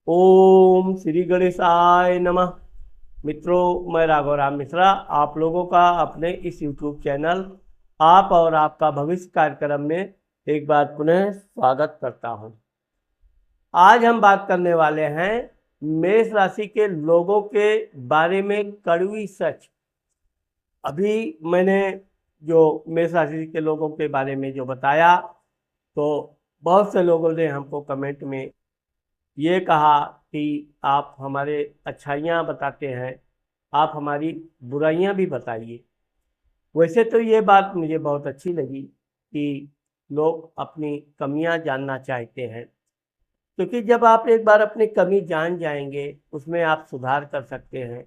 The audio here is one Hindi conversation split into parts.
ओम श्री गणेशाय नमः। मित्रों, मैं राघव राम मिश्रा आप लोगों का अपने इस YouTube चैनल आप और आपका भविष्य कार्यक्रम में एक बार पुनः स्वागत करता हूं। आज हम बात करने वाले हैं मेष राशि के लोगों के बारे में कड़वी सच। अभी मैंने जो मेष राशि के लोगों के बारे में जो बताया, तो बहुत से लोगों ने हमको कमेंट में ये कहा कि आप हमारे अच्छाइयाँ बताते हैं, आप हमारी बुराइयाँ भी बताइए। वैसे तो ये बात मुझे बहुत अच्छी लगी कि लोग अपनी कमियां जानना चाहते हैं, क्योंकि जब आप एक बार अपनी कमी जान जाएंगे उसमें आप सुधार कर सकते हैं।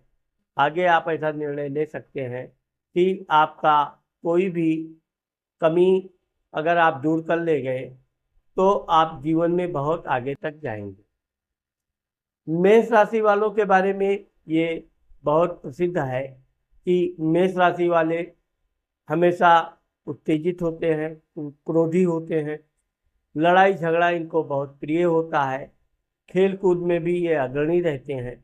आगे आप ऐसा निर्णय ले सकते हैं कि आपका कोई भी कमी अगर आप दूर कर ले गए तो आप जीवन में बहुत आगे तक जाएंगे। मेष राशि वालों के बारे में ये बहुत प्रसिद्ध है कि मेष राशि वाले हमेशा उत्तेजित होते हैं, क्रोधी होते हैं, लड़ाई झगड़ा इनको बहुत प्रिय होता है, खेल कूद में भी ये अग्रणी रहते हैं।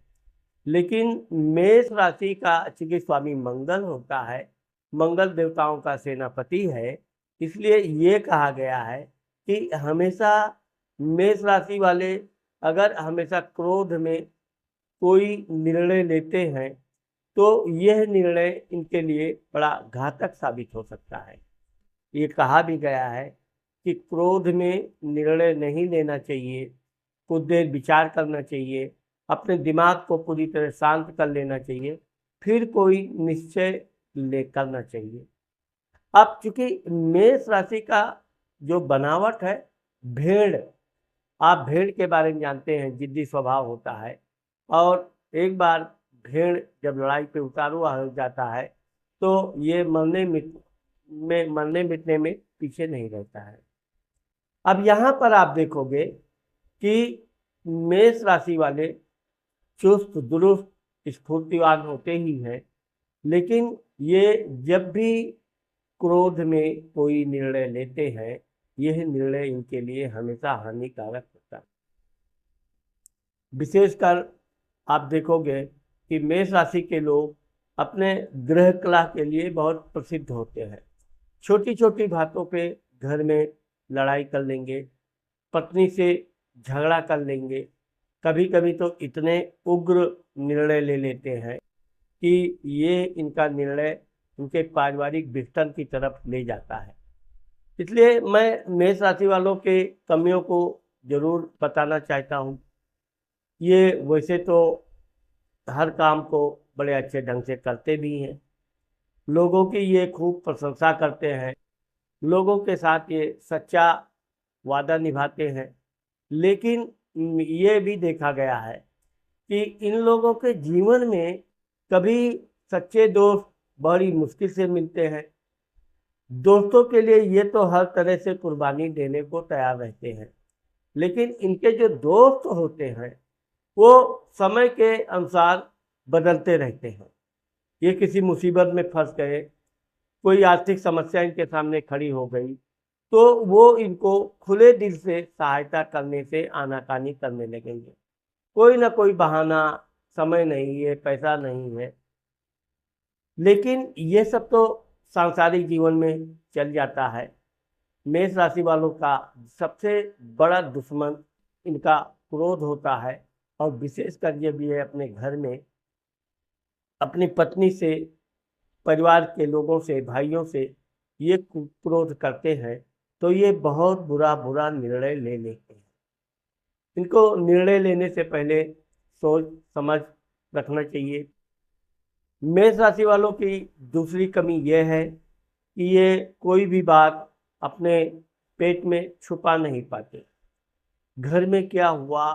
लेकिन मेष राशि का चूंकि स्वामी मंगल होता है, मंगल देवताओं का सेनापति है, इसलिए ये कहा गया है कि हमेशा मेष राशि वाले अगर हमेशा क्रोध में कोई निर्णय लेते हैं तो यह निर्णय इनके लिए बड़ा घातक साबित हो सकता है। ये कहा भी गया है कि क्रोध में निर्णय नहीं लेना चाहिए, कुछ देर विचार करना चाहिए, अपने दिमाग को पूरी तरह शांत कर लेना चाहिए, फिर कोई निश्चय ले करना चाहिए। अब चूंकि मेष राशि का जो बनावट है, भेड़, आप भेड़ के बारे में जानते हैं, जिद्दी स्वभाव होता है, और एक बार भेड़ जब लड़ाई पे उतारू हो जाता है तो ये मरने मिटने में पीछे नहीं रहता है। अब यहाँ पर आप देखोगे कि मेष राशि वाले चुस्त दुरुस्त स्फूर्तिवान होते ही हैं, लेकिन ये जब भी क्रोध में कोई निर्णय लेते हैं, यह निर्णय इनके लिए हमेशा हानिकारक होता है। विशेषकर आप देखोगे कि मेष राशि के लोग अपने गृह कला के लिए बहुत प्रसिद्ध होते हैं। छोटी छोटी बातों पे घर में लड़ाई कर लेंगे, पत्नी से झगड़ा कर लेंगे, कभी कभी तो इतने उग्र निर्णय ले लेते हैं कि ये इनका निर्णय उनके पारिवारिक विघटन की तरफ ले जाता है। इसलिए मैं मेष राशि वालों के कमियों को जरूर बताना चाहता हूँ। ये वैसे तो हर काम को बड़े अच्छे ढंग से करते भी हैं, लोगों की ये खूब प्रशंसा करते हैं, लोगों के साथ ये सच्चा वादा निभाते हैं। लेकिन ये भी देखा गया है कि इन लोगों के जीवन में कभी सच्चे दोस्त बड़ी मुश्किल से मिलते हैं। दोस्तों के लिए ये तो हर तरह से कुर्बानी देने को तैयार रहते हैं, लेकिन इनके जो दोस्त होते हैं वो समय के अनुसार बदलते रहते हैं। ये किसी मुसीबत में फंस गए, कोई आर्थिक समस्या इनके सामने खड़ी हो गई, तो वो इनको खुले दिल से सहायता करने से आनाकानी करने लगेंगे। कोई ना कोई बहाना, समय नहीं है, पैसा नहीं है। लेकिन ये सब तो सांसारिक जीवन में चल जाता है। मेष राशि वालों का सबसे बड़ा दुश्मन इनका क्रोध होता है, और विशेषकर ये भी है अपने घर में अपनी पत्नी से, परिवार के लोगों से, भाइयों से ये क्रोध करते हैं तो ये बहुत बुरा बुरा निर्णय ले लेते हैं। इनको निर्णय लेने से पहले सोच समझ रखना चाहिए। मेष राशि वालों की दूसरी कमी यह है कि ये कोई भी बात अपने पेट में छुपा नहीं पाते। घर में क्या हुआ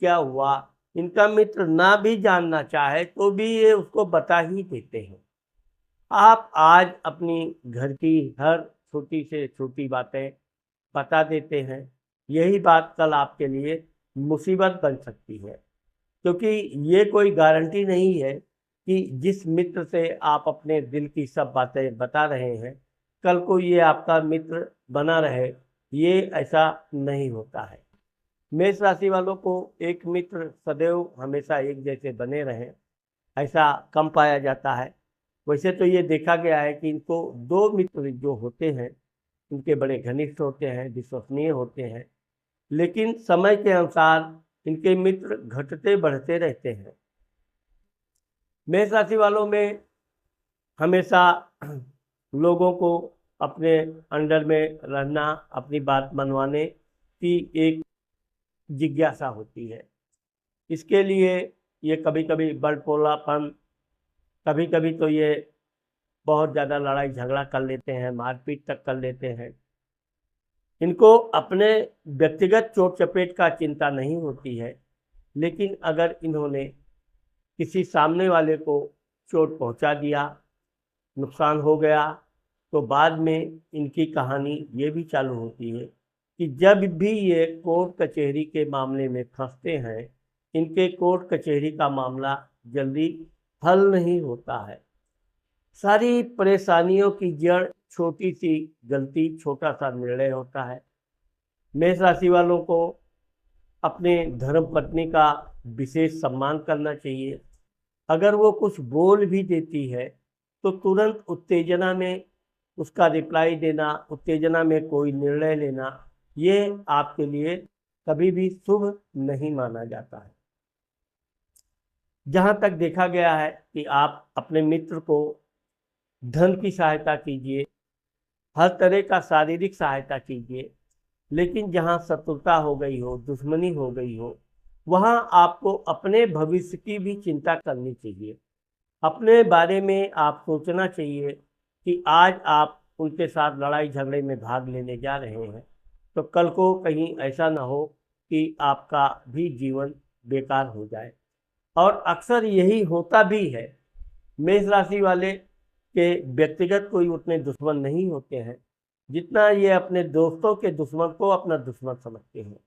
क्या हुआ, इनका मित्र ना भी जानना चाहे तो भी ये उसको बता ही देते हैं। आप आज अपनी घर की हर छोटी से छोटी बातें बता देते हैं, यही बात कल आपके लिए मुसीबत बन सकती है, क्योंकि ये कोई गारंटी नहीं है कि जिस मित्र से आप अपने दिल की सब बातें बता रहे हैं कल को ये आपका मित्र बना रहे। ये ऐसा नहीं होता है। मेष राशि वालों को एक मित्र सदैव हमेशा एक जैसे बने रहें, ऐसा कम पाया जाता है। वैसे तो ये देखा गया है कि इनको दो मित्र जो होते हैं इनके बड़े घनिष्ठ होते हैं, विश्वसनीय होते हैं, लेकिन समय के अनुसार इनके मित्र घटते बढ़ते रहते हैं। मेष राशि वालों में हमेशा लोगों को अपने अंडर में रहना, अपनी बात मनवाने की एक जिज्ञासा होती है। इसके लिए ये कभी कभी बड़पोलापन, कभी कभी तो ये बहुत ज़्यादा लड़ाई झगड़ा कर लेते हैं, मारपीट तक कर लेते हैं। इनको अपने व्यक्तिगत चोट चपेट का चिंता नहीं होती है, लेकिन अगर इन्होंने किसी सामने वाले को चोट पहुंचा दिया, नुकसान हो गया, तो बाद में इनकी कहानी ये भी चालू होती है कि जब भी ये कोर्ट कचहरी के मामले में फंसते हैं, इनके कोर्ट कचहरी का मामला जल्दी हल नहीं होता है। सारी परेशानियों की जड़ छोटी सी गलती, छोटा सा निर्णय होता है। मेष राशि वालों को अपने धर्म पत्नी का विशेष सम्मान करना चाहिए। अगर वो कुछ बोल भी देती है तो तुरंत उत्तेजना में उसका रिप्लाई देना, उत्तेजना में कोई निर्णय लेना, ये आपके लिए कभी भी शुभ नहीं माना जाता है। जहाँ तक देखा गया है कि आप अपने मित्र को धन की सहायता कीजिए, हर तरह का शारीरिक सहायता कीजिए, लेकिन जहाँ शत्रुता हो गई हो, दुश्मनी हो गई हो, वहाँ आपको अपने भविष्य की भी चिंता करनी चाहिए। अपने बारे में आप सोचना चाहिए कि आज आप उनके साथ लड़ाई झगड़े में भाग लेने जा रहे हैं तो कल को कहीं ऐसा ना हो कि आपका भी जीवन बेकार हो जाए। और अक्सर यही होता भी है। मेष राशि वाले के व्यक्तिगत कोई उतने दुश्मन नहीं होते हैं जितना ये अपने दोस्तों के दुश्मन को अपना दुश्मन समझते हैं।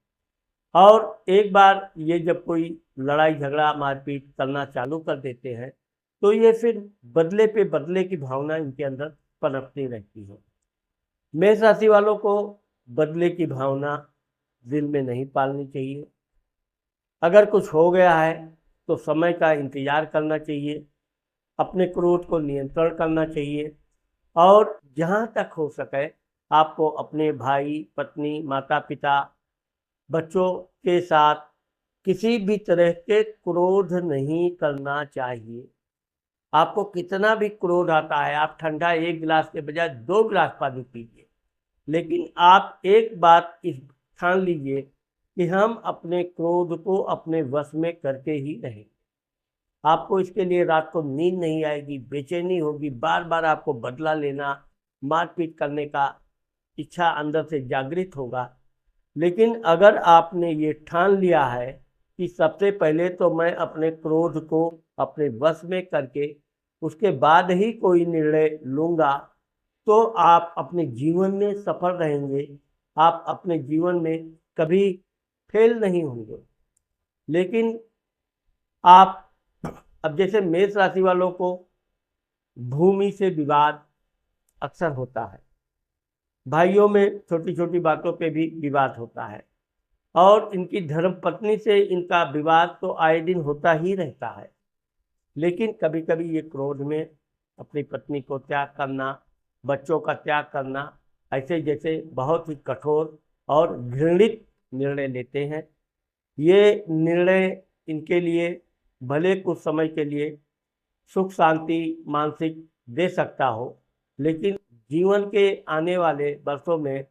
और एक बार ये जब कोई लड़ाई झगड़ा मारपीट करना चालू कर देते हैं तो ये फिर बदले पे बदले की भावना इनके अंदर पनपती रहती है। मेष राशि वालों को बदले की भावना दिल में नहीं पालनी चाहिए। अगर कुछ हो गया है तो समय का इंतजार करना चाहिए, अपने क्रोध को नियंत्रण करना चाहिए, और जहाँ तक हो सके आपको अपने भाई, पत्नी, माता पिता, बच्चों के साथ किसी भी तरह के क्रोध नहीं करना चाहिए। आपको कितना भी क्रोध आता है, आप ठंडा एक गिलास के बजाय 2 गिलास पानी पीजिए, लेकिन आप एक बात इस ठान लीजिए कि हम अपने क्रोध को अपने वश में करके ही रहेंगे। आपको इसके लिए रात को नींद नहीं आएगी, बेचैनी होगी, बार बार आपको बदला लेना, मारपीट करने का इच्छा अंदर से जागृत होगा। लेकिन अगर आपने ये ठान लिया है कि सबसे पहले तो मैं अपने क्रोध को अपने वश में करके उसके बाद ही कोई निर्णय लूँगा, तो आप अपने जीवन में सफल रहेंगे, आप अपने जीवन में कभी फेल नहीं होंगे। लेकिन आप अब जैसे मेष राशि वालों को भूमि से विवाद अक्सर होता है, भाइयों में छोटी छोटी बातों पे भी विवाद होता है, और इनकी धर्म पत्नी से इनका विवाद तो आए दिन होता ही रहता है। लेकिन कभी कभी ये क्रोध में अपनी पत्नी को त्याग करना, बच्चों का त्याग करना, ऐसे जैसे बहुत ही कठोर और घृणित निर्णय लेते हैं। ये निर्णय इनके लिए भले कुछ समय के लिए सुख शांति मानसिक दे सकता हो, लेकिन जीवन के आने वाले वर्षों में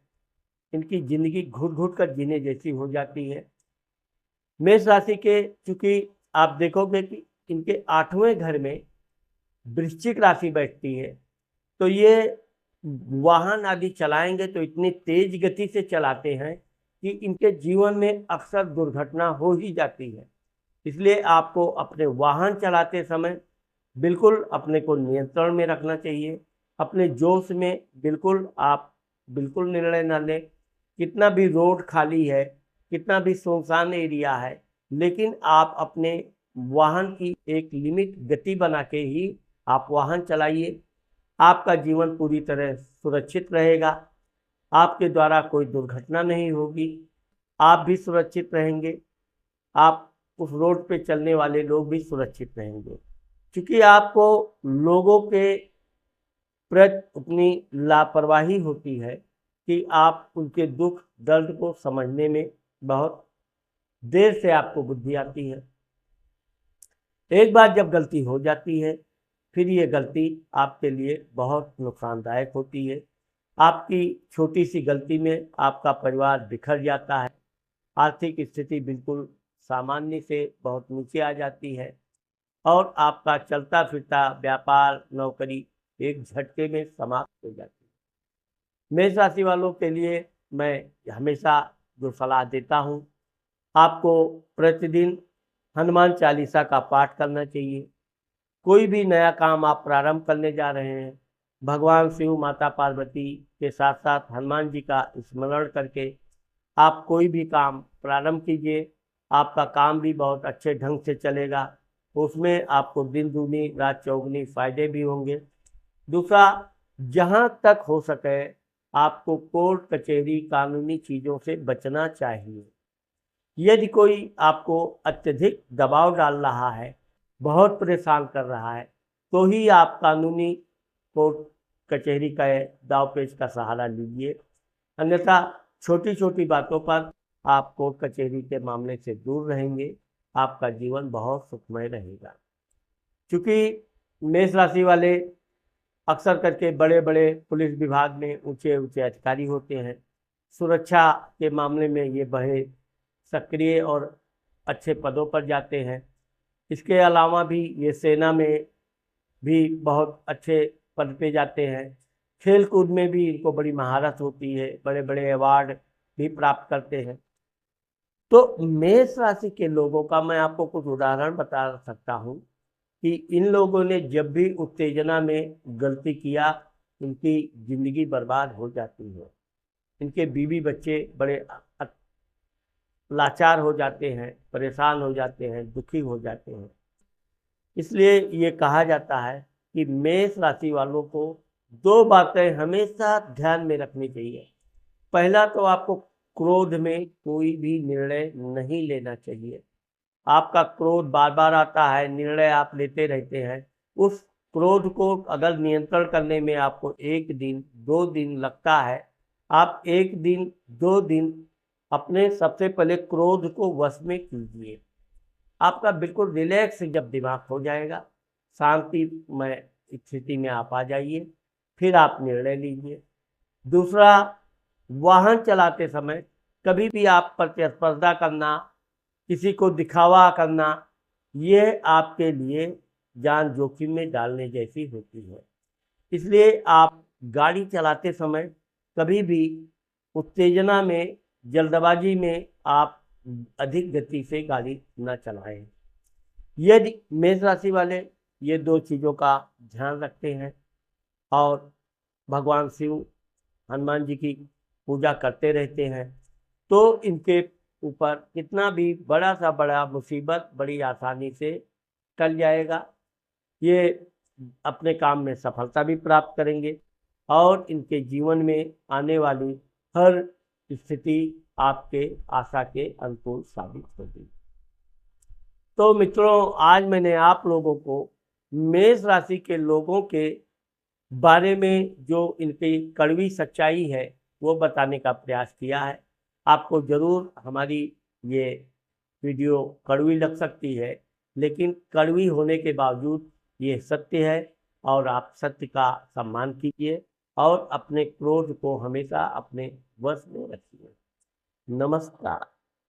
इनकी जिंदगी घुट घुट कर जीने जैसी हो जाती है। मेष राशि के चूंकि आप देखोगे कि इनके 8वें घर में वृश्चिक राशि बैठती है, तो ये वाहन आदि चलाएंगे तो इतनी तेज गति से चलाते हैं कि इनके जीवन में अक्सर दुर्घटना हो ही जाती है। इसलिए आपको अपने वाहन चलाते समय बिल्कुल अपने को नियंत्रण में रखना चाहिए। अपने जोश में आप बिल्कुल निर्णय न लें। कितना भी रोड खाली है, कितना भी सुनसान एरिया है, लेकिन आप अपने वाहन की एक लिमिट गति बना के ही आप वाहन चलाइए। आपका जीवन पूरी तरह सुरक्षित रहेगा, आपके द्वारा कोई दुर्घटना नहीं होगी। आप भी सुरक्षित रहेंगे, आप उस रोड पे चलने वाले लोग भी सुरक्षित रहेंगे, क्योंकि आपको लोगों के प्रति उतनी लापरवाही होती है कि आप उनके दुख दर्द को समझने में बहुत देर से आपको बुद्धि आती है। एक बार जब गलती हो जाती है, फिर ये गलती आपके लिए बहुत नुकसानदायक होती है। आपकी छोटी सी गलती में आपका परिवार बिखर जाता है, आर्थिक स्थिति बिल्कुल सामान्य से बहुत नीचे आ जाती है और आपका चलता फिरता व्यापार नौकरी एक झटके में समाप्त हो जाती है। मेष राशि वालों के लिए मैं हमेशा जो सलाह देता हूँ, आपको प्रतिदिन हनुमान चालीसा का पाठ करना चाहिए। कोई भी नया काम आप प्रारंभ करने जा रहे हैं, भगवान शिव माता पार्वती के साथ साथ हनुमान जी का स्मरण करके आप कोई भी काम प्रारंभ कीजिए। आपका काम भी बहुत अच्छे ढंग से चलेगा, उसमें आपको दिन दूनी रात चौगुनी फायदे भी होंगे। दूसरा, जहाँ तक हो सके आपको कोर्ट कचहरी कानूनी चीज़ों से बचना चाहिए। यदि कोई आपको अत्यधिक दबाव डाल रहा है, बहुत परेशान कर रहा है, तो ही आप कानूनी कोर्ट कचहरी का दाव पेच का सहारा लीजिए। अन्यथा छोटी छोटी बातों पर आप कोर्ट कचहरी के मामले से दूर रहेंगे, आपका जीवन बहुत सुखमय रहेगा। क्योंकि मेष राशि वाले अक्सर करके बड़े बड़े पुलिस विभाग में ऊंचे ऊंचे अधिकारी होते हैं, सुरक्षा के मामले में ये बड़े सक्रिय और अच्छे पदों पर जाते हैं। इसके अलावा भी ये सेना में भी बहुत अच्छे पद पे जाते हैं। खेल कूद में भी इनको बड़ी महारत होती है, बड़े बड़े अवार्ड भी प्राप्त करते हैं। तो मेष राशि के लोगों का मैं आपको कुछ उदाहरण बता सकता हूँ कि इन लोगों ने जब भी उत्तेजना में गलती किया, इनकी जिंदगी बर्बाद हो जाती है। इनके बीवी बच्चे बड़े लाचार हो जाते हैं, परेशान हो जाते हैं, दुखी हो जाते हैं। इसलिए ये कहा जाता है कि मेष राशि वालों को दो बातें हमेशा ध्यान में रखनी चाहिए। पहला तो आपको क्रोध में कोई भी निर्णय नहीं लेना चाहिए। आपका क्रोध बार बार आता है, निर्णय आप लेते रहते हैं। उस क्रोध को अगर नियंत्रण करने में आपको 1 दिन 2 दिन लगता है, आप 1 दिन 2 दिन अपने सबसे पहले क्रोध को वश में कीजिए। आपका बिल्कुल रिलैक्स जब दिमाग हो जाएगा, शांतिमय स्थिति में आप आ जाइए, फिर आप निर्णय लीजिए। दूसरा, वाहन चलाते समय कभी भी आप प्रतिस्पर्धा करना, किसी को दिखावा करना, ये आपके लिए जान जोखिम में डालने जैसी होती है। इसलिए आप गाड़ी चलाते समय कभी भी उत्तेजना में, जल्दबाजी में आप अधिक गति से गाड़ी न चलाएं। यदि मेष राशि वाले ये 2 चीज़ों का ध्यान रखते हैं और भगवान शिव हनुमान जी की पूजा करते रहते हैं, तो इनके ऊपर कितना भी बड़ा सा बड़ा मुसीबत बड़ी आसानी से टल जाएगा। ये अपने काम में सफलता भी प्राप्त करेंगे और इनके जीवन में आने वाली हर स्थिति आपके आशा के अनुकूल साबित होगी। तो मित्रों, आज मैंने आप लोगों को मेष राशि के लोगों के बारे में जो इनकी कड़वी सच्चाई है वो बताने का प्रयास किया है। आपको ज़रूर हमारी ये वीडियो कड़वी लग सकती है, लेकिन कड़वी होने के बावजूद ये सत्य है और आप सत्य का सम्मान कीजिए और अपने क्रोध को हमेशा अपने वश में रखिए। नमस्कार।